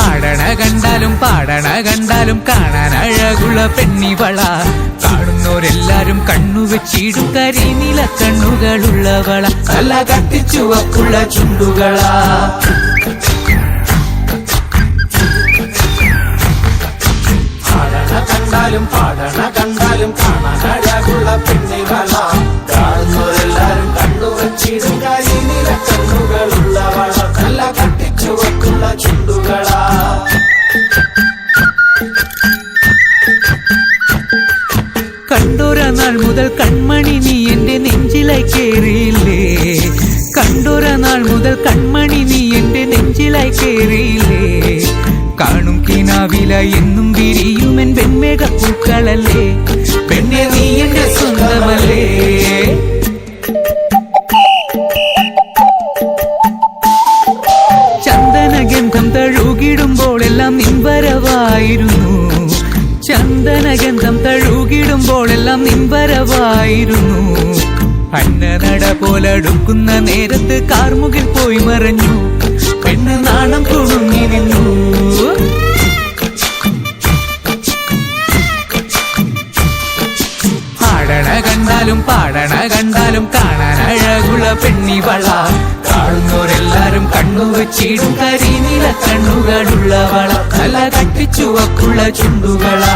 ആടണ കണ്ടാലും പാടണ കണ്ടാലും കാണാൻ അഴകുള്ള പെണ്ണിവള. കാണുന്നോരെല്ലാരും കണ്ണുവെച്ചിടും കരിനീല കണ്ണുകളുള്ളവള. നല്ല കട്ടിച്ചുവപ്പുള്ള ചുണ്ടുകളാ. കണ്ടാലും പാടണ കണ്ടാലും കാണാൻ അഴകുള്ള പെണ്ണിവള. കാണുന്നവരെല്ലാരും കണ്ടുവച്ചിടും കരിനീല കണ്ണുകളുള്ളവള. നല്ല കട്ടിച്ചുവക്കുള്ള ചുണ്ടുകളാ. കണ്ടോര നാൾ മുതൽ കൺമണി നീ എന്റെ നെഞ്ചിലായി കേറിയില്ലേ. കണ്ടോര നാൾ മുതൽ കൺമണി നീ എന്റെ നെഞ്ചിലായി കേറിയില്ലേ. കാണും കിനാവില എന്നും വിരിയുമെൻ വെൺമേഘപ്പൂക്കളല്ലേ. പെണ്ണെ നീ എന്റെ സ്വന്തമല്ലേ. ചന്ദനഗന്ധം തഴുകിടുമ്പോൾ എല്ലാം നിൻവരവായിരുന്നു. ചന്ദനഗന്ധം തഴുകിടുമ്പോൾ എല്ലാം നിൻവരവായിരുന്നു. അന്നനട പോലടുക്കുന്ന നേരത്ത് കാർമുകിൽ പോയി മറഞ്ഞു. പെണ്ണ് നാണം കുണുങ്ങി നിന്നു. ആടണ കണ്ടാലും പാടണ കണ്ടാലും കാണാൻ അഴകുള്ള പെണ്ണിവള. കാണുന്നോരെല്ലാരും കണ്ണുവെച്ചിടും കരിനീല കണ്ണുകളുള്ളവള. നല്ല കട്ടിച്ചുവക്കുള്ള ചുണ്ടുകളാ.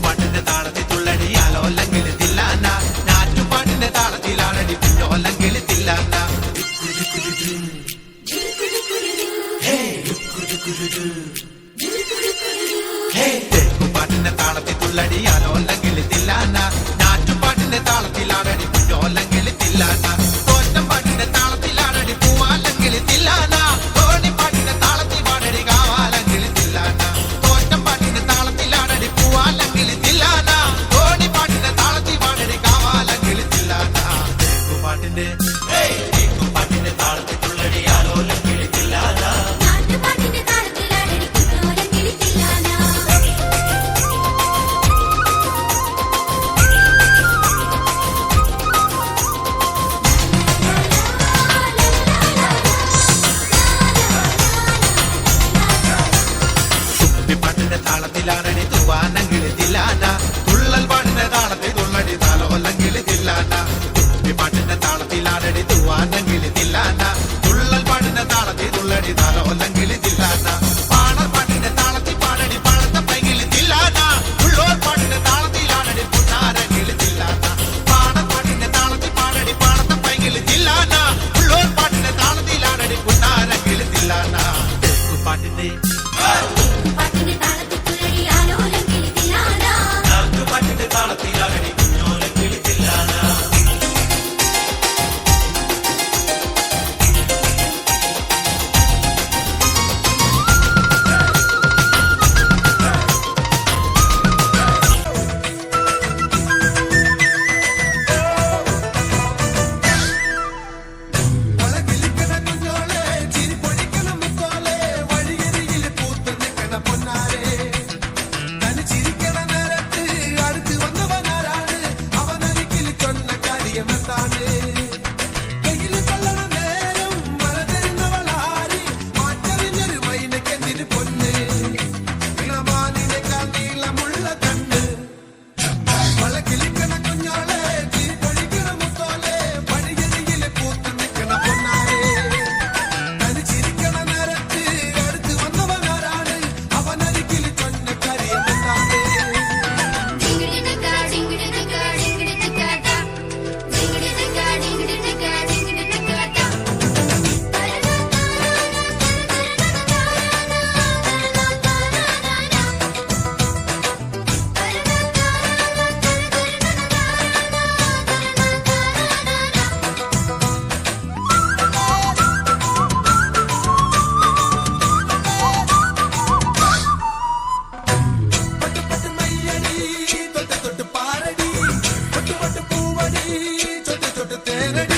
പാട്ടിന്റെ താളത്തിൽ തുള്ളടിയാലോ അല്ലെങ്കിൽ തില്ലാന. ഞാറ്റുപാട്ടിന്റെ താളത്തിലാണടി കുഞ്ഞോ അല്ലെങ്കിൽ തില്ലാന. തോറ്റം പാട്ടിന്റെ താളത്തിലാണടി പൂവാല്ലെങ്കിൽ തില്ലാന. തോണിപ്പാട്ടിന്റെ താളത്തിൽ പാടടി കാവാലെങ്കിൽ തില്ലാന. തോറ്റം പാട്ടിന്റെ താളത്തിലാണടി പൂവാലെങ്കിൽ തില്ലാന. തോണിപ്പാട്ടിന്റെ താളത്തിൽ പാടടി കാവാലെങ്കിൽ തില്ലാന. പാട്ടിന്റെ പാട്ടിന്റെ താളത്തിൽ തുള്ളടിയാലോ അല്ലെങ്കിൽ തില്ലാന. താളത്തിലാണടി തൂവാനെങ്കിൽ തില്ലാന. തുള്ളൽ പാട്ടിന്റെ താളത്തിൽ തുള്ളടി താലോല്ലെങ്കിൽ തില്ലാന. പാട്ടിന്റെ താളത്തിലാണടി തൂവാനെങ്കിൽ തില്ലാന. തുള്ളൽ പാട്ടിന്റെ താളത്തിൽ തുള്ളടി താലോല്ലെങ്കിൽ തില്ലാന. പാണർ പാട്ടിന്റെ താളത്തിൽ പാടടി പഴത്ത പൈകിൽ തില്ലാന. ഉള്ളോർ പാട്ടിന്റെ താളത്തിലാണടി പുന്നാരെങ്കിൽ തില്ലാന. പാണർ പാട്ടിന്റെ താളത്തിൽ പാടടി പഴത്ത പൈകിൽ തില്ലാന. ഉള്ളോർ പാട്ടിന്റെ താളത്തിലാണടി പുന്നാരെങ്കിൽ തില്ലാന. പാട്ടിന്റെ താളത്തിലാകടി കുഞ്ഞോലെ കിളിത്തില്ലാന. തൊട്ട് തൊട്ട് പൂവടി, തൊട്ട് തൊട്ട് തേനടി.